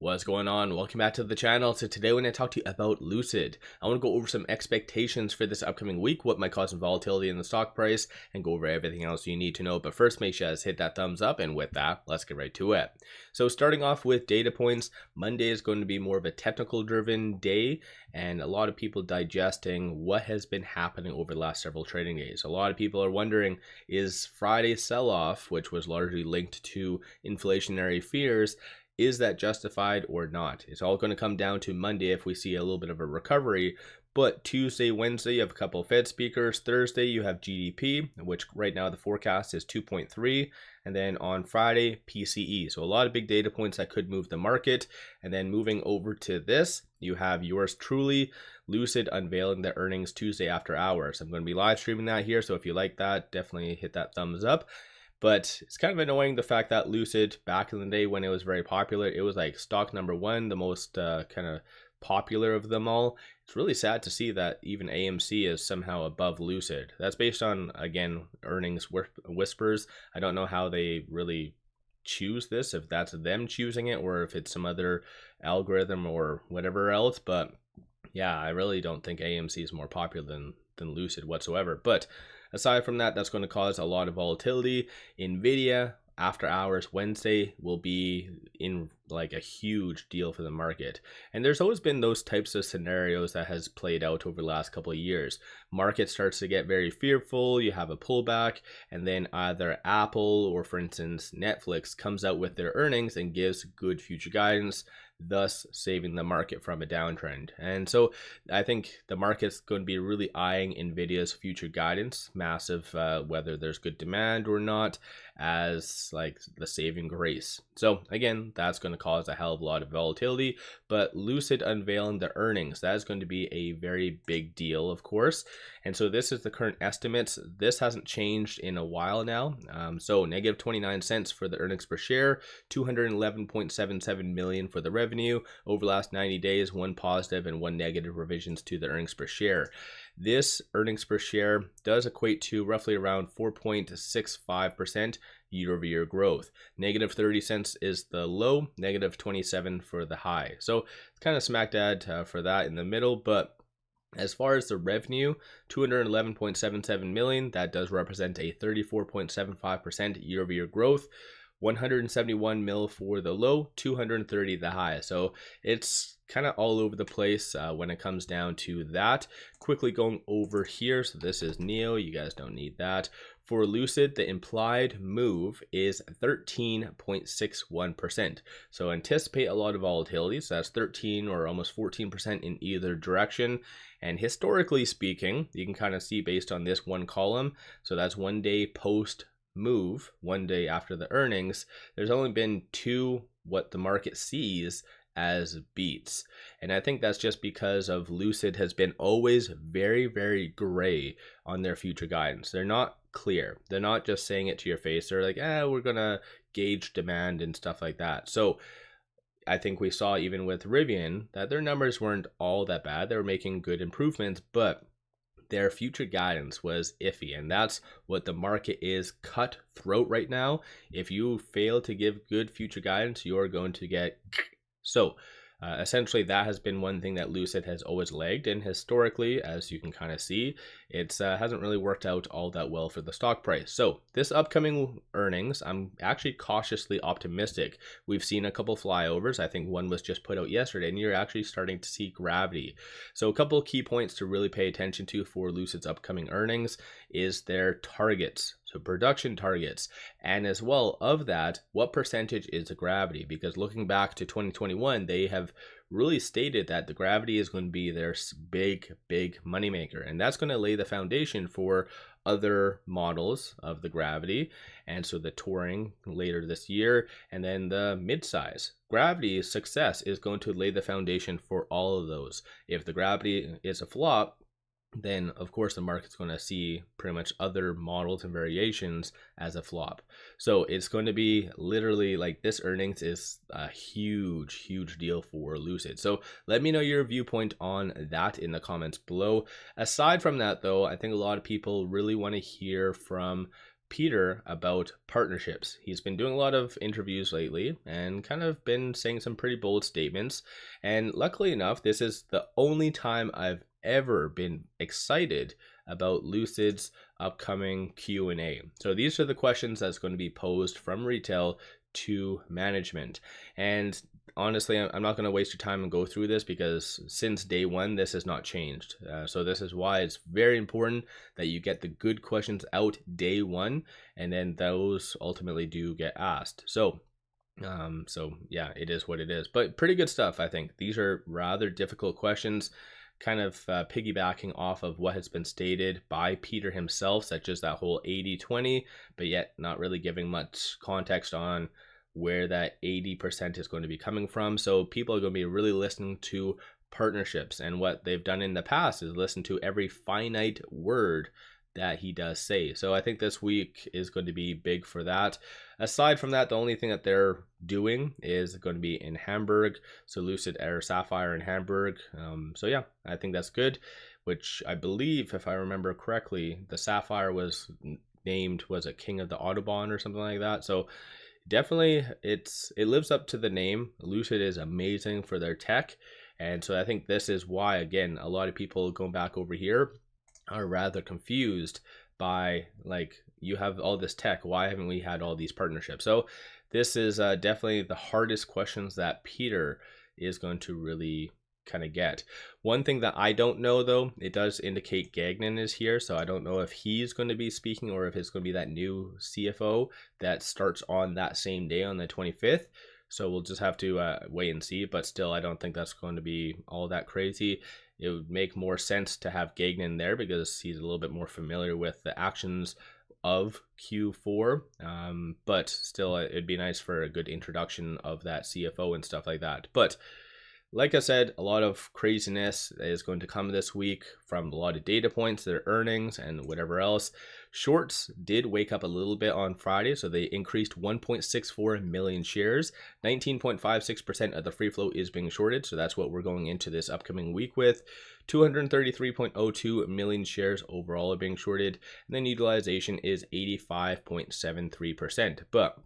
What's going on? Welcome back to the channel. So today we're going to talk to you about Lucid. I want to go over some expectations for this upcoming week, what might cause some volatility in the stock price, and go over everything else you need to know. But first, make sure you guys hit that thumbs up, and with that, let's get right to it. So starting off with data points, Monday is going to be more of a technical driven day, and a lot of people digesting what has been happening over the last several trading days. A lot of people are wondering, is Friday's sell-off, which was largely linked to inflationary fears, is that justified or not? It's all going to come down to Monday if we see a little bit of a recovery. But Tuesday, Wednesday, you have a couple of Fed speakers. Thursday, you have GDP, which right now the forecast is 2.3. And then on Friday, PCE. So a lot of big data points that could move the market. And then moving over to this, you have yours truly, Lucid unveiling the earnings Tuesday after hours. I'm going to be live streaming that here. So if you like that, definitely hit that thumbs up. But it's kind of annoying the fact that Lucid, back in the day when it was very popular, it was like stock number one, the most kind of popular of them all. It's really sad to see that even AMC is somehow above Lucid. That's based on, again, earnings whispers. I don't know how they really choose this, if that's them choosing it or if it's some other algorithm or whatever else. But yeah, I really don't think AMC is more popular than Lucid whatsoever. But aside from that, that's going to cause a lot of volatility. Nvidia after hours Wednesday will be in like a huge deal for the market. And there's always been those types of scenarios that has played out over the last couple of years. Market starts to get very fearful, you have a pullback, and then either Apple or, for instance, Netflix comes out with their earnings and gives good future guidance, thus saving the market from a downtrend. And so I think the market's going to be really eyeing Nvidia's future guidance, massive, whether there's good demand or not, as like the saving grace. So again, that's going to cause a hell of a lot of volatility. But Lucid unveiling the earnings, that is going to be a very big deal, of course. And so this is the current estimates. This hasn't changed in a while now. So negative 29 cents for the earnings per share, 211.77 million for the revenue. Over the last 90 days, one positive and one negative revisions to the earnings per share. This earnings per share does equate to roughly around 4.65% year-over-year growth. Negative 30 cents is the low, negative 27 for the high. So it's kind of smack dab for that in the middle. But as far as the revenue, 211.77 million, that does represent a 34.75% year-over-year growth. 171 mil for the low, 230 the high. So it's kind of all over the place when it comes down to that. Quickly going over here, so this is NEO, you guys don't need that. For Lucid, the implied move is 13.61%. So anticipate a lot of volatility. So that's 13 or almost 14% in either direction. And historically speaking, you can kind of see based on this one column. So that's 1 day post move, 1 day after the earnings, there's only been two what the market sees as beats. And I think that's just because of Lucid has been always very, very gray on their future guidance. They're not clear. They're not just saying it to your face. They're like, we're gonna gauge demand and stuff like that. So I think we saw even with Rivian that their numbers weren't all that bad. They were making good improvements, but their future guidance was iffy, and that's what the market is cutthroat right now. If you fail to give good future guidance, you're going to get so essentially that has been one thing that Lucid has always lagged, and historically, as you can kind of see, it hasn't really worked out all that well for the stock price. So this upcoming earnings, I'm actually cautiously optimistic. We've seen a couple flyovers. I think one was just put out yesterday, and you're actually starting to see Gravity. So a couple of key points to really pay attention to for Lucid's upcoming earnings is their targets. So production targets, and as well of that, what percentage is the Gravity? Because looking back to 2021, they have really stated that the Gravity is going to be their big moneymaker, and that's going to lay the foundation for other models of the Gravity. And so the Touring later this year, and then the midsize. Gravity's success is going to lay the foundation for all of those. If the Gravity is a flop, then of course the market's going to see pretty much other models and variations as a flop. So it's going to be literally like this earnings is a huge deal for Lucid. So let me know your viewpoint on that in the comments below. Aside from that though, I think a lot of people really want to hear from Peter about partnerships. He's been doing a lot of interviews lately and kind of been saying some pretty bold statements. And luckily enough, this is the only time I've ever been excited about Lucid's upcoming Q&A. So these are the questions that's going to be posed from retail to management. And honestly, I'm not going to waste your time and go through this because since day one, this has not changed. So this is why it's very important that you get the good questions out day one, and then those ultimately do get asked. So yeah, it is what it is, but pretty good stuff. I think these are rather difficult questions, kind of piggybacking off of what has been stated by Peter himself, such as that whole 80-20, but yet not really giving much context on where that 80% is going to be coming from. So people are going to be really listening to partnerships, and what they've done in the past is listen to every finite word that he does say. So I think this week is going to be big for that. Aside from that, the only thing that they're doing is going to be in Hamburg. So Lucid Air Sapphire in Hamburg. So yeah, I think that's good, which I believe, if I remember correctly, the Sapphire was named, was it King of the Autobahn or something like that? So definitely it lives up to the name. Lucid is amazing for their tech. And so I think this is why, again, a lot of people going back over here are rather confused by, like, you have all this tech, why haven't we had all these partnerships? So this is definitely the hardest questions that Peter is going to really kind of get. One thing that I don't know, though, it does indicate Gagnon is here, so I don't know if he's going to be speaking or if it's going to be that new CFO that starts on that same day on the 25th. So we'll just have to wait and see, but still, I don't think that's going to be all that crazy. It would make more sense to have Gagnon there because he's a little bit more familiar with the actions of Q4, but still, it'd be nice for a good introduction of that CFO and stuff like that. But like I said, a lot of craziness is going to come this week from a lot of data points, their earnings, and whatever else. Shorts did wake up a little bit on Friday, so they increased 1.64 million shares. 19.56% of the free float is being shorted, so that's what we're going into this upcoming week with. 233.02 million shares overall are being shorted, and then utilization is 85.73%. But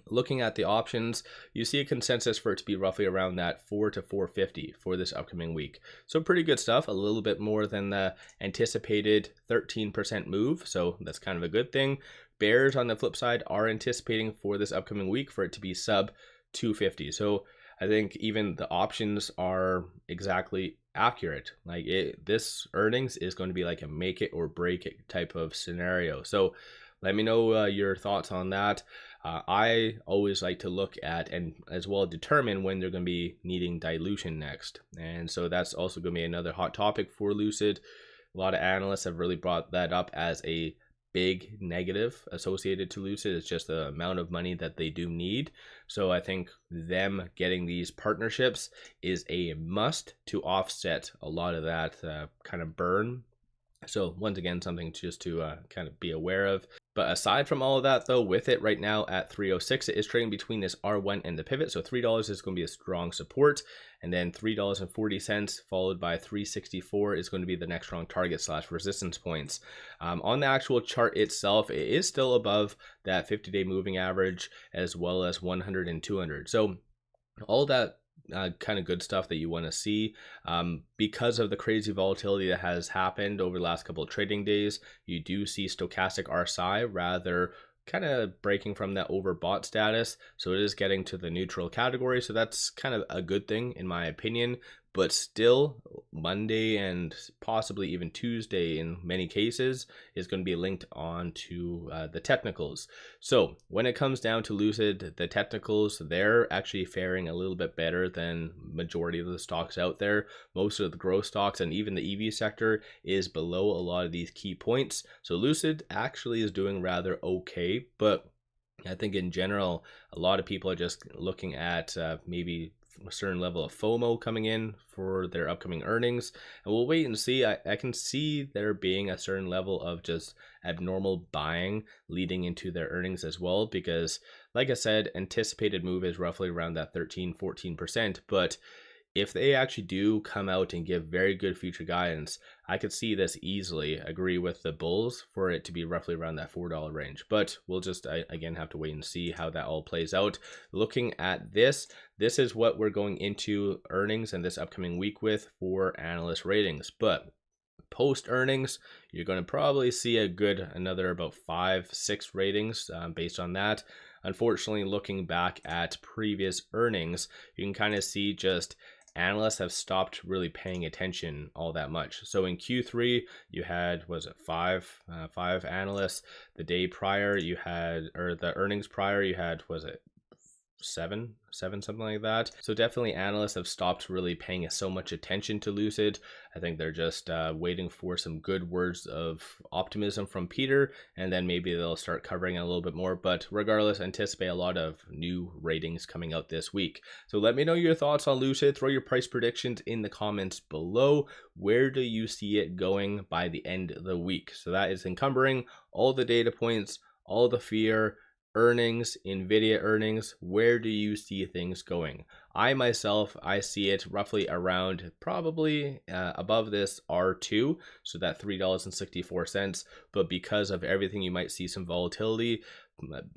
looking at the options, you see a consensus for it to be roughly around that 4 to 450 for this upcoming week. So pretty good stuff, a little bit more than the anticipated 13% move. So that's kind of a good thing. Bears on the flip side are anticipating for this upcoming week for it to be sub 250. So I think even the options are exactly accurate. Like this earnings is going to be like a make it or break it type of scenario. So let me know your thoughts on that. I always like to look at and as well determine when they're going to be needing dilution next. And so that's also going to be another hot topic for Lucid. A lot of analysts have really brought that up as a big negative associated to Lucid. It's just the amount of money that they do need. So I think them getting these partnerships is a must to offset a lot of that kind of burn. So once again, something just to kind of be aware of. But aside from all of that, though, with it right now at 306, it is trading between this R1 and the pivot. So $3 is going to be a strong support, and then $3.40 followed by 364 is going to be the next strong target / resistance points. On the actual chart itself, it is still above that 50-day moving average as well as 100 and 200. So all that kind of good stuff that you want to see. Because of the crazy volatility that has happened over the last couple of trading days, you do see stochastic RSI rather kind of breaking from that overbought status. So it is getting to the neutral category. So that's kind of a good thing in my opinion. But still, Monday and possibly even Tuesday in many cases is going to be linked on to the technicals. So when it comes down to Lucid, the technicals, they're actually faring a little bit better than majority of the stocks out there. Most of the growth stocks and even the EV sector is below a lot of these key points. So Lucid actually is doing rather okay, but I think in general, a lot of people are just looking at maybe a certain level of FOMO coming in for their upcoming earnings, and we'll wait and see. I can see there being a certain level of just abnormal buying leading into their earnings as well, because like I said, anticipated move is roughly around that 13-14%, but if they actually do come out and give very good future guidance, I could see this easily agree with the bulls for it to be roughly around that $4 range. But we'll just, again, have to wait and see how that all plays out. Looking at this is what we're going into earnings and this upcoming week with for analyst ratings. But post earnings, you're going to probably see another about 5-6 ratings based on that. Unfortunately, looking back at previous earnings, you can kind of see just analysts have stopped really paying attention all that much. So in Q3, you had, was it five analysts? The day prior, you had, or the earnings prior, you had, was it seven, something like that. So definitely analysts have stopped really paying so much attention to Lucid. I think they're just waiting for some good words of optimism from Peter, and then maybe they'll start covering it a little bit more. But regardless, anticipate a lot of new ratings coming out this week. So let me know your thoughts on Lucid. Throw your price predictions in the comments below. Where do you see it going by the end of the week? So that is encumbering all the data points, all the fear, earnings, Nvidia earnings. Where do you see things going? I myself, I see it roughly around probably above this R2, so that $3.64. But because of everything, you might see some volatility.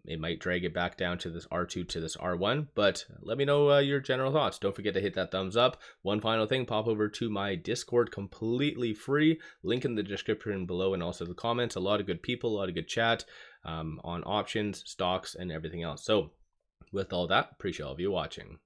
It might drag it back down to this R2 to this R1, but let me know your general thoughts. Don't forget to hit that thumbs up. One final thing, pop over to my Discord, completely free, link in the description below and also the comments. A lot of good people, a lot of good chat on options, stocks, and everything else. So with all that, appreciate all of you watching.